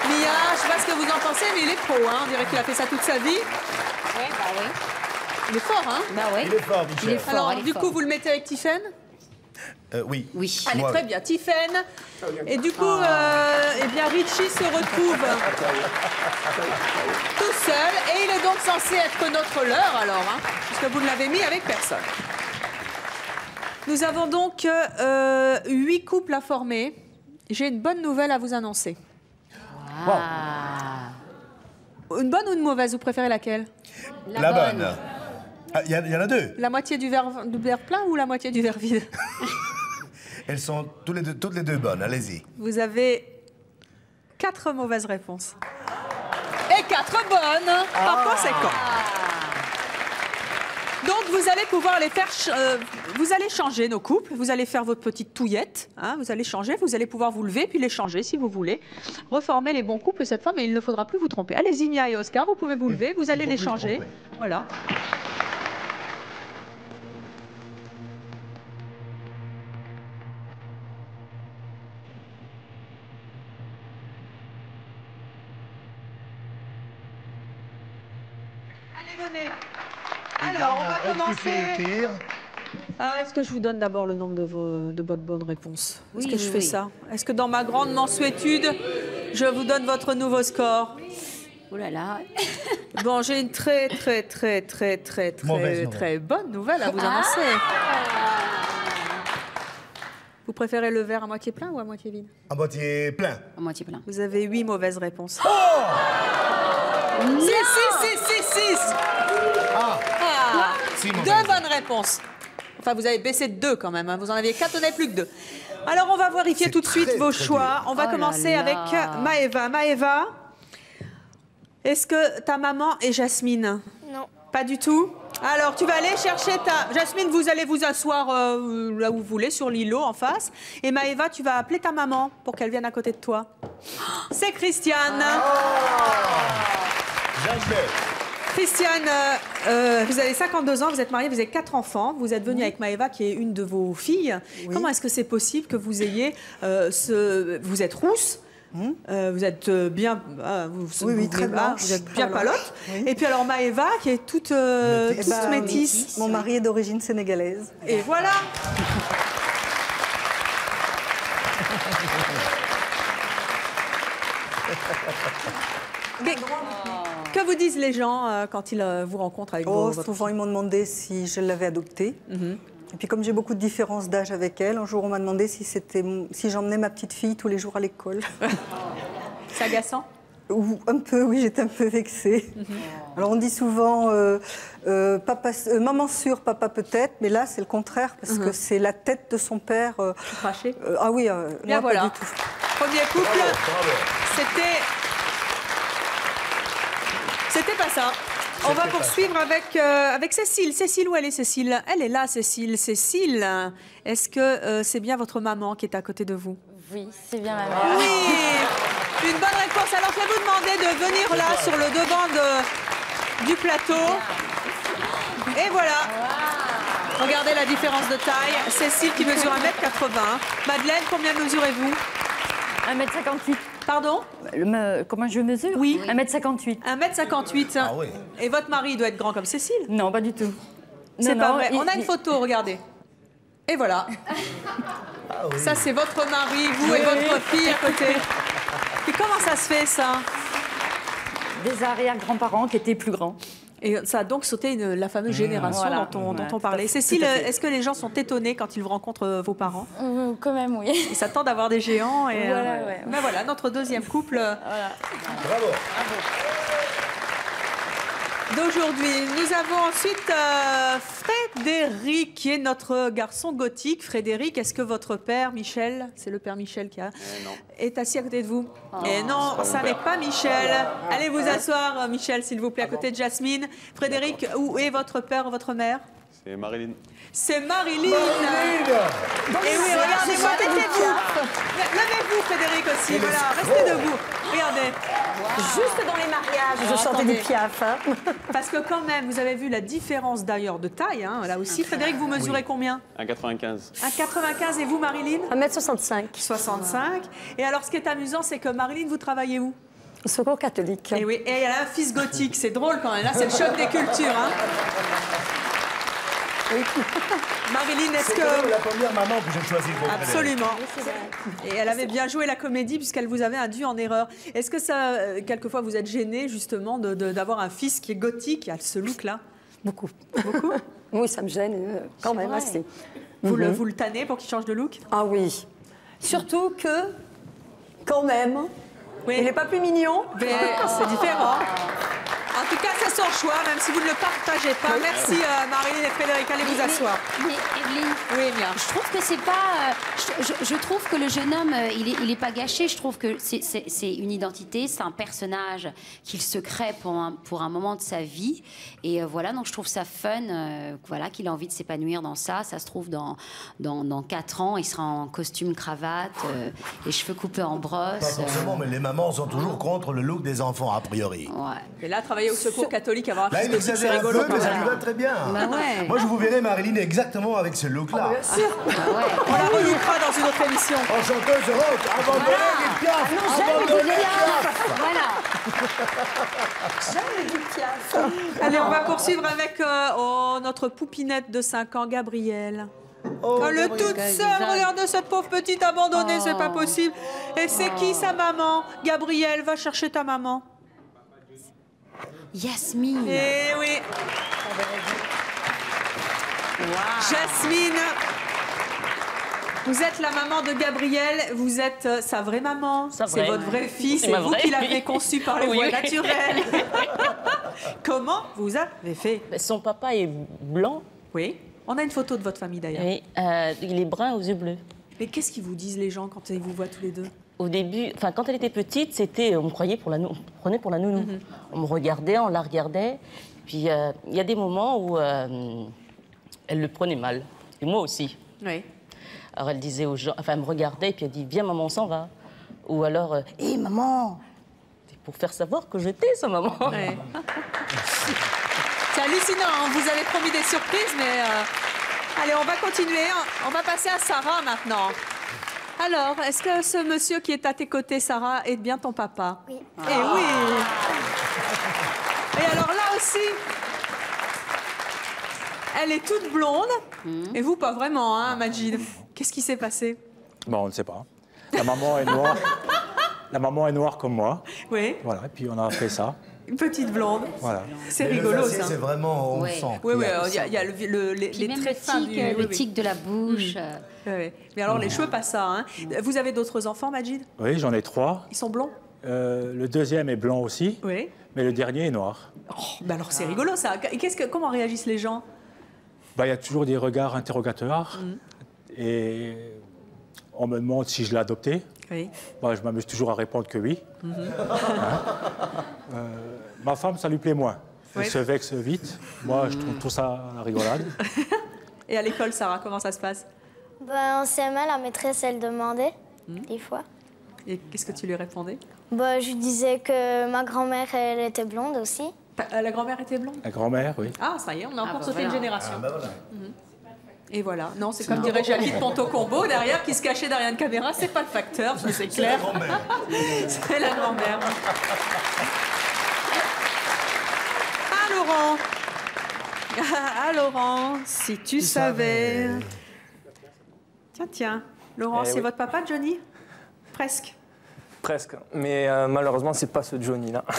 Mia, je ne sais pas ce que vous en pensez, mais il est pro, hein. On dirait qu'il a fait ça toute sa vie. Oui, bah oui. Il est fort, hein? Bah oui. Il est fort, Michel. Il est fort, Alors, il est du fort. coup, vous le mettez avec Tiphaine? Oui. Oui. Allez, Moi, très bien. Tiphaine. Et du coup, eh bien, Richie se retrouve tout seul. Et il est donc censé être notre leurre, alors, hein, puisque vous ne l'avez mis avec personne. Nous avons donc 8 couples à former. J'ai une bonne nouvelle à vous annoncer. Une bonne ou une mauvaise? Vous préférez laquelle? La bonne. Il y en a deux. La moitié du verre plein ou la moitié du verre vide? Elles sont toutes les deux bonnes. Allez-y. Vous avez 4 mauvaises réponses. Et 4 bonnes, par conséquent. Donc, vous allez pouvoir les faire... vous allez changer nos couples. Vous allez faire votre petite touillette. Hein, vous allez changer. Vous allez pouvoir vous lever puis les changer si vous voulez. Reformer les bons couples cette fois, mais il ne faudra plus vous tromper. Allez-y, Mia et Oscar, vous pouvez vous lever. Vous allez les changer. Voilà. Allez, venez. Alors, on va commencer. Est-ce que je vous donne d'abord le nombre de votre bonne réponse? Est-ce que je fais ça? Est-ce que dans ma grande mansuétude, je vous donne votre nouveau score? Oh là là. Bon, j'ai une très bonne nouvelle à vous annoncer. Vous préférez le verre à moitié plein ou à moitié vide? À moitié plein. À moitié plein. Vous avez 8 mauvaises réponses. Oh! Six. Ah! Deux bonnes réponses. Enfin, vous avez baissé de 2 quand même. Hein. Vous en aviez 4, on n'avait plus que 2. Alors, on va vérifier tout de suite vos choix. On va commencer avec Maëva. Maëva, est-ce que ta maman est Jasmine? Non. Pas du tout? Alors, tu vas aller chercher ta... Jasmine, vous allez vous asseoir là où vous voulez, sur l'îlot en face. Et Maëva, tu vas appeler ta maman pour qu'elle vienne à côté de toi. C'est Christiane. Christiane, vous avez 52 ans, vous êtes mariée, vous avez 4 enfants. Vous êtes venue avec Maëva, qui est une de vos filles. Oui. Comment est-ce que c'est possible que vous ayez Vous êtes rousse, vous êtes bien... oui, très blanche. Vous êtes bien palote. Oui. Et puis alors Maëva, qui est toute métisse. Mon mari est d'origine sénégalaise. Et voilà. Mais, que vous disent les gens quand ils vous rencontrent avec votre... Souvent, ils m'ont demandé si je l'avais adoptée. Et puis, comme j'ai beaucoup de différences d'âge avec elle, un jour, on m'a demandé si j'emmenais ma petite fille tous les jours à l'école. C'est agaçant? Un peu, oui, j'étais un peu vexée. Alors, on dit souvent maman sûre, papa peut-être, mais là, c'est le contraire, parce que c'est la tête de son père. Craché? Ah oui, bien moi, voilà. pas du tout. Premier couple, c'était pas ça. On va poursuivre avec Cécile. Cécile, où elle est, Cécile? Elle est là, Cécile. Cécile, est-ce que c'est bien votre maman qui est à côté de vous? Oui, c'est bien ma mère. Oui, une bonne réponse. Alors, je vais vous demander de venir là, sur le devant du plateau. Et voilà. Regardez la différence de taille. Cécile qui mesure 1m80. Madeleine, combien mesurez-vous? 1m58. Pardon? Comment je mesure? Oui. 1m58. 1m58. Ah oui. Et votre mari doit être grand comme Cécile? Non, pas du tout. C'est pas vrai. On a une photo, regardez. Et voilà. Ça, c'est votre mari, vous et votre fille à côté. Et comment ça se fait, ça? Des arrière-grands-parents qui étaient plus grands. Et ça a donc sauté la fameuse génération Voilà. dont on parlait. Cécile, est-ce que les gens sont étonnés quand ils vous rencontrent vos parents? Quand même, oui. Ils s'attendent à voir des géants. Et, Voilà, ouais. Ben voilà, notre deuxième couple Bravo. d'aujourd'hui. Nous avons ensuite Frédéric, qui est notre garçon gothique. Frédéric, est-ce que votre père, Michel, c'est le père Michel qui est assis à côté de vous? Et non, ça n'est pas Michel. Allez vous asseoir, Michel, s'il vous plaît, à côté de Jasmine. Frédéric, où est votre père ou votre mère? C'est Marilyn. C'est Marilyn. Et oui, regardez-moi, mettez-vous. Levez-vous, Frédéric, aussi. Voilà, restez debout. Regardez. Juste dans les mariages, je chantais du Piaf. Hein. Parce que quand même, vous avez vu la différence d'ailleurs de taille, hein, là aussi. Frédéric, vous mesurez combien? 1,95. 1,95 et vous, Marilyn? 1m65. 65. Et alors, ce qui est amusant, c'est que Marilyn, vous travaillez où? Au Secours catholique. Et oui, et elle a un fils gothique. C'est drôle quand même. Là, c'est le choc des cultures. Hein. Oui. Marilyn, est-ce C'est que... quand même la première maman que j'ai choisie pour Frédéric. Absolument. Et elle avait bien joué la comédie puisqu'elle vous avait induit en erreur. Est-ce que ça, quelquefois, vous êtes gêné justement d'avoir un fils qui est gothique, qui a ce look-là? Beaucoup. Beaucoup? Oui, ça me gêne quand même vrai. assez. Vous le tannez pour qu'il change de look? Ah oui. Surtout que, quand même, il n'est pas plus mignon. Mais c'est différent. En tout cas, c'est son choix, même si vous ne le partagez pas. Merci Marilyn et Frédéric. Allez vous asseoir. Mais Evelyne, oui, bien. Je trouve que c'est pas. Je trouve que le jeune homme, il est pas gâché. Je trouve que c'est une identité, c'est un personnage qu'il se crée pour un moment de sa vie. Et voilà, donc je trouve ça fun. Voilà, qu'il a envie de s'épanouir dans ça. Ça se trouve dans 4 ans, il sera en costume cravate, les cheveux coupés en brosse. Pas forcément, mais les mamans sont toujours contre le look des enfants, a priori. Ouais. Et là, travailler au secours catholique, avoir un Là, fils il gothique, c'est exagère un rigolo. peu, mais ça lui va très bien. Bah ouais. Moi, je vous verrai, Marilyn, exactement avec ce look-là. Bien sûr. On la relookera dans une autre émission. En chanteuse rock, abandonner les Piaf, abandonner les Piaf. Voilà. J'aime du Piaf. Allez, on va poursuivre avec notre poupinette de 5 ans, Gabrielle. Elle est toute seule, regardez cette pauvre petite abandonnée, c'est pas possible. Et c'est qui sa maman? Gabrielle, va chercher ta maman. Yasmine. Eh oui. Jasmine, vous êtes la maman de Gabrielle, vous êtes sa vraie maman, c'est votre vrai fils, c'est vous qui l'avez conçu par les voies naturelles. Comment vous avez fait? Son papa est blanc. Oui, on a une photo de votre famille d'ailleurs. Oui, il est brun aux yeux bleus. Mais qu'est-ce qu'ils vous disent les gens quand ils vous voient tous les deux? Au début, enfin quand elle était petite, c'était, on me croyait pour la nounou, on me prenait pour la nounou. On me regardait, on la regardait. Puis il y a des moments où elle le prenait mal, et moi aussi. Oui. Alors elle disait aux gens, enfin elle me regardait et puis elle dit viens maman on s'en va. Ou alors hé maman, c'est pour faire savoir que j'étais sa maman. Ouais. C'est hallucinant, hein. Vous avez promis des surprises, mais allez on va continuer, on va passer à Sarah maintenant. Alors, est-ce que ce monsieur qui est à tes côtés, Sarah, est bien ton papa? Oui. Eh oui. Et alors là aussi, elle est toute blonde, et vous pas vraiment, hein, Majid. Qu'est-ce qui s'est passé? Bon, on ne sait pas. La maman est noire. La maman est noire comme moi. Oui. Voilà, et puis on a fait ça. Une petite blonde. Voilà. C'est rigolo, ça. C'est vraiment, on sent. Oui, oui, il y a les même traits fins du... le tic de la bouche. Oui. Mais alors, les cheveux, pas ça. Hein. Vous avez d'autres enfants, Majid? Oui, j'en ai 3. Ils sont blonds? Le deuxième est blanc aussi, oui. Mais le dernier est noir. Oh, bah alors c'est rigolo, ça. Comment réagissent les gens? Bah, y a toujours des regards interrogateurs. Et on me demande si je l'ai adopté. Oui. Bah, je m'amuse toujours à répondre que oui. Ma femme, ça lui plaît moins. Elle se vexe vite. Moi, je trouve tout ça à la rigolade. Et à l'école, Sarah, comment ça se passe? En CM1, la maîtresse, elle demandait, des fois. Et qu'est-ce que tu lui répondais? Je lui disais que ma grand-mère, elle était blonde aussi. La grand-mère était blonde? La grand-mère, oui. Ah, ça y est, on a encore sauté voilà. une génération. Voilà. Et voilà. Non, c'est comme dirait Jackie de Ponto-Combo, derrière, qui se cachait derrière une caméra. C'est pas le facteur, c'est clair. C'est la grand-mère. Ah, Laurent. Ah, Laurent, si tu savais. Tiens. Laurent, c'est votre papa, Johnny? Presque. Presque. Mais malheureusement, c'est pas ce Johnny-là. Ah,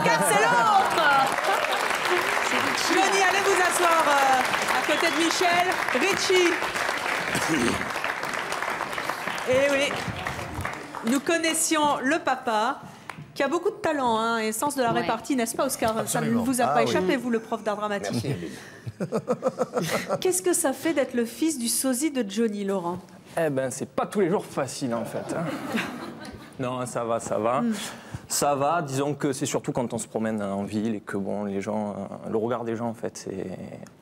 car c'est l'autre. Johnny, allez vous asseoir à côté de Michel. Richie. Et oui, nous connaissions le papa, qui a beaucoup de talent hein, et sens de la répartie, n'est-ce pas, Oscar? Absolument. Ça ne vous a pas échappé, oui. vous, le prof d'art dramatique. Merci. Qu'est-ce que ça fait d'être le fils du sosie de Johnny, Laurent? Eh ben, c'est pas tous les jours facile, en fait. Hein. Non, ça va, ça va. Ça va, disons que c'est surtout quand on se promène en ville et que, bon, les gens... le regard des gens, en fait, c'est...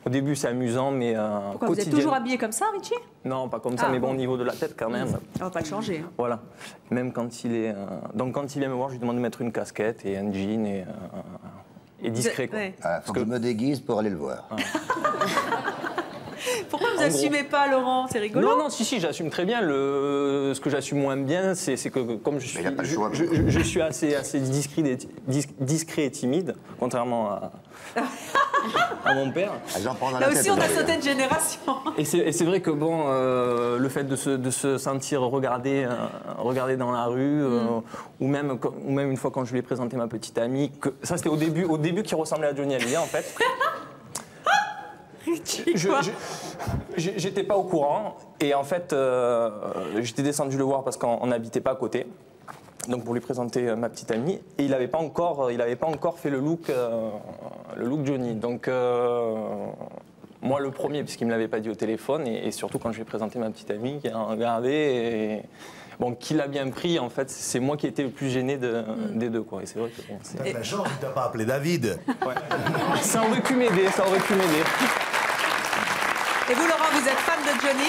Au début, c'est amusant, mais... Pourquoi, vous êtes toujours habillé comme ça, Richie? Non, pas comme ça, mais bon, au niveau de la tête, quand même. On va pas le changer. Hein. Voilà. Même quand il est... Donc, quand il vient me voir, je lui demande de mettre une casquette et un jean et discret, quoi. Ouais. Ah, faut que je me déguise pour aller le voir. Pourquoi vous n'assumez pas, Laurent? C'est rigolo. Non, non, si, j'assume très bien. Ce que j'assume moins bien, c'est que comme je suis assez discret et timide, contrairement à mon père. Là aussi, on a sauté de génération. Et c'est vrai que bon, le fait de se sentir regardé dans la rue, ou même une fois quand je lui ai présenté ma petite amie, ça c'était au début qui ressemblait à Johnny Hallyday en fait. J'étais pas au courant et en fait j'étais descendu le voir parce qu'on n'habitait pas à côté, donc pour lui présenter ma petite amie, et il n'avait pas encore fait le look Johnny, donc moi le premier puisqu'il me l'avait pas dit au téléphone, et surtout quand je lui ai présenté ma petite amie qui a regardé et bon, qui l'a bien pris, en fait, c'est moi qui étais le plus gêné des deux, quoi. Et c'est vrai que bon, T'as la chance, il t'a pas appelé David. Ouais. Ça aurait pu m'aider, Et vous, Laurent, vous êtes fan de Johnny?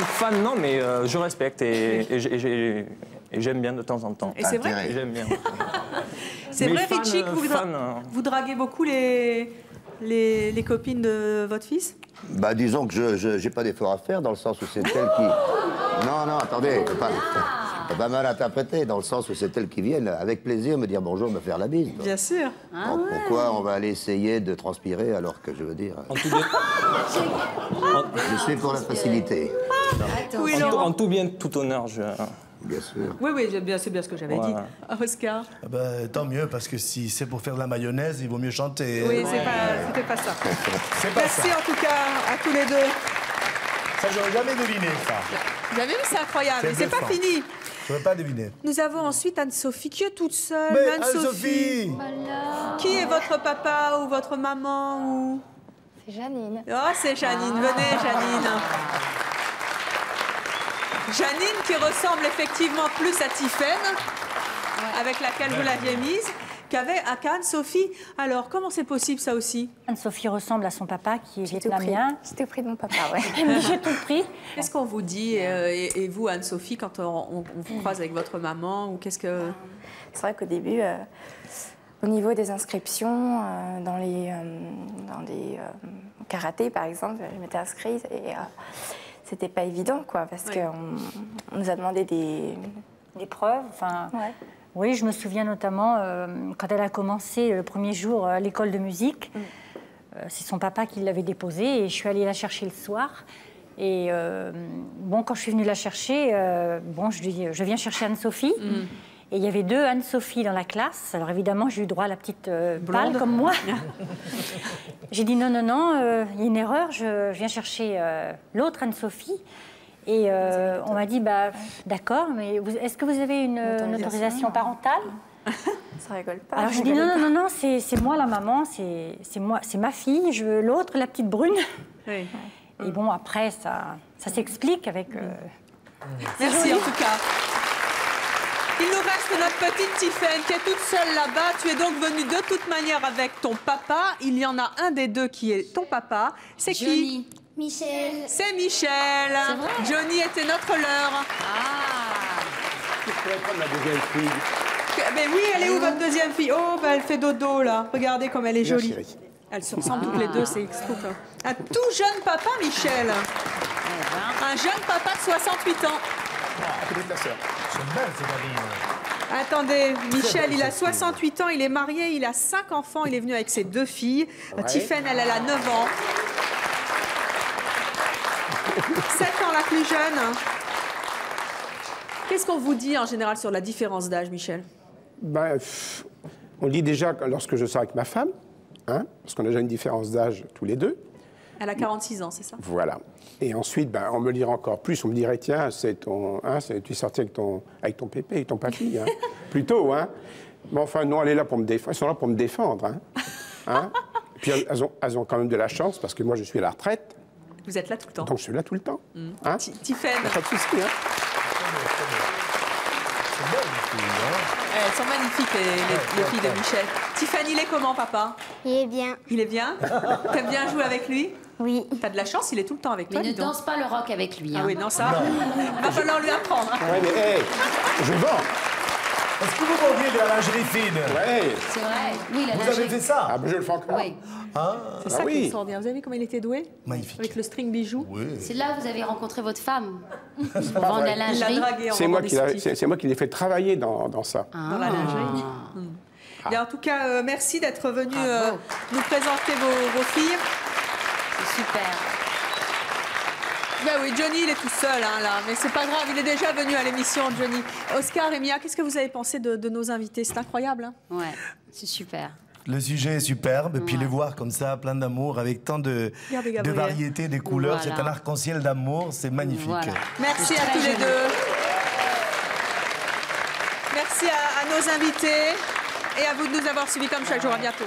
Fan, non, mais je respecte et j'aime bien de temps en temps. Et c'est vrai? J'aime bien. C'est vrai, Richie, que vous draguez beaucoup les copines de votre fils? Bah, disons que je n'ai pas d'effort à faire, dans le sens où c'est elle qui... Non, attendez, faut pas mal interpréter, dans le sens où c'est elles qui viennent avec plaisir me dire bonjour, me faire la bise. Bien sûr. Donc, pourquoi on va aller essayer de transpirer alors que je veux dire... Je suis pour la facilité. Oui, en tout bien, tout honneur, Bien sûr. Oui, c'est bien ce que j'avais dit. Oscar? Tant mieux, parce que si c'est pour faire de la mayonnaise, il vaut mieux chanter. Oui, c'était pas ça. Merci en tout cas à tous les deux. Ça, j'aurais jamais deviné, ça. Vous avez vu, c'est incroyable. Et c'est pas fini. J'aurais pas deviné. Nous avons ensuite Anne-Sophie qui est toute seule. Mais Anne-Sophie, qui est votre papa ou votre maman ou... C'est Janine. Oh, c'est Janine. Venez, Janine. Janine qui ressemble effectivement plus à Tiffaine, avec laquelle vous l'aviez mise, qu'à Anne-Sophie. Alors, comment c'est possible, ça aussi? Anne-Sophie ressemble à son papa qui est vietnamien. J'ai tout pris de mon papa, ouais. J'ai tout pris. Qu'est-ce qu'on vous dit, et vous, Anne-Sophie, quand on vous croise avec votre maman, ou qu'est-ce que... C'est vrai qu'au début, au niveau des inscriptions, dans les karatés, par exemple, je m'étais inscrite et... c'était pas évident, quoi, parce qu'on nous a demandé des preuves. Enfin, oui, je me souviens notamment quand elle a commencé le premier jour à l'école de musique. C'est son papa qui l'avait déposée et je suis allée la chercher le soir. Et bon, quand je suis venue la chercher, je lui dis, je viens chercher Anne-Sophie. Et il y avait 2 Anne-Sophie dans la classe. Alors évidemment, j'ai eu droit à la petite pâle comme moi. J'ai dit non, il y a une erreur, je viens chercher l'autre Anne-Sophie. Et on m'a dit, d'accord, mais est-ce que vous avez une autorisation parentale? Ça rigole pas. Alors je dis non, c'est moi la maman, c'est ma fille, je veux l'autre, la petite brune. Oui. Et bon, après, ça s'explique avec... Merci en tout cas. Il nous reste notre petite Tiffaine qui est toute seule là-bas. Tu es donc venue de toute manière avec ton papa. Il y en a un des deux qui est ton papa. C'est qui? Michel. C'est Michel. C'est vrai. Johnny était notre leurre. Je pourrais prendre ma deuxième fille. Mais oui, elle est où votre deuxième fille? Oh, elle fait dodo là. Regardez comme elle est jolie. Chérie. Elles se ressemblent toutes les deux, c'est extra. Un tout jeune papa, Michel. Un jeune papa de 68 ans. C'est belle, cette famille. Attendez, Michel, il a 68 ans, il est marié, il a 5 enfants, il est venu avec ses 2 filles. Tiffaine, elle a 9 ans. 7 ans la plus jeune. Qu'est-ce qu'on vous dit en général sur la différence d'âge, Michel? Ben, on dit déjà que lorsque je sors avec ma femme, hein, parce qu'on a déjà une différence d'âge tous les deux. Elle a 46 ans, c'est ça? Voilà. Et ensuite, ben, on me dirait encore plus. On me dirait, tiens, tu es sorti avec ton pépé, avec ton papy. Hein. Plutôt, hein. Mais enfin, non, elle est là pour me défendre. Ils sont là pour me défendre. Hein. Hein. Puis elles ont quand même de la chance, parce que moi, je suis à la retraite. Vous êtes là tout le temps. Donc, je suis là tout le temps. Hein. Tiffaine. Pas de souci, hein. Elles sont magnifiques, les filles de Michel. Tiffany, il est comment, papa? Il est bien. Il est bien? T'aimes bien jouer avec lui? Oui. T'as de la chance, il est tout le temps avec toi. Mais ne danse pas le rock avec lui. Ah oui, non, ça, il va falloir lui apprendre. Ouais, mais hey, je vends. Est-ce que vous vendiez de la lingerie fine? Ouais. C'est vrai. Oui, la Vous avez fait ça? Ah, ben je le fais encore. Oui. Ah, C'est ça qui oui. est extraordinaire. Vous avez vu comment il était doué? Magnifique. Avec le string bijou. Oui. C'est là que vous avez rencontré votre femme. Pour vendre la Il l'a lingerie. dragué en C'est vendant moi, des soutifs. c'est moi qui l'ai fait travailler dans ça. Dans la lingerie. Bien, en tout cas, merci d'être venu nous présenter vos filles. C'est super. Ben oui, Johnny, il est tout seul, hein, là. Mais c'est pas grave, il est déjà venu à l'émission, Johnny. Oscar et Mia, qu'est-ce que vous avez pensé de nos invités? C'est incroyable, hein? Ouais, c'est super. Le sujet est superbe, et puis les voir comme ça, plein d'amour, avec tant de variétés, des couleurs. Voilà. C'est un arc-en-ciel d'amour, c'est magnifique. Voilà. Merci C'est à très tous les joli. deux. Merci à nos invités et à vous de nous avoir suivis comme chaque jour. À bientôt.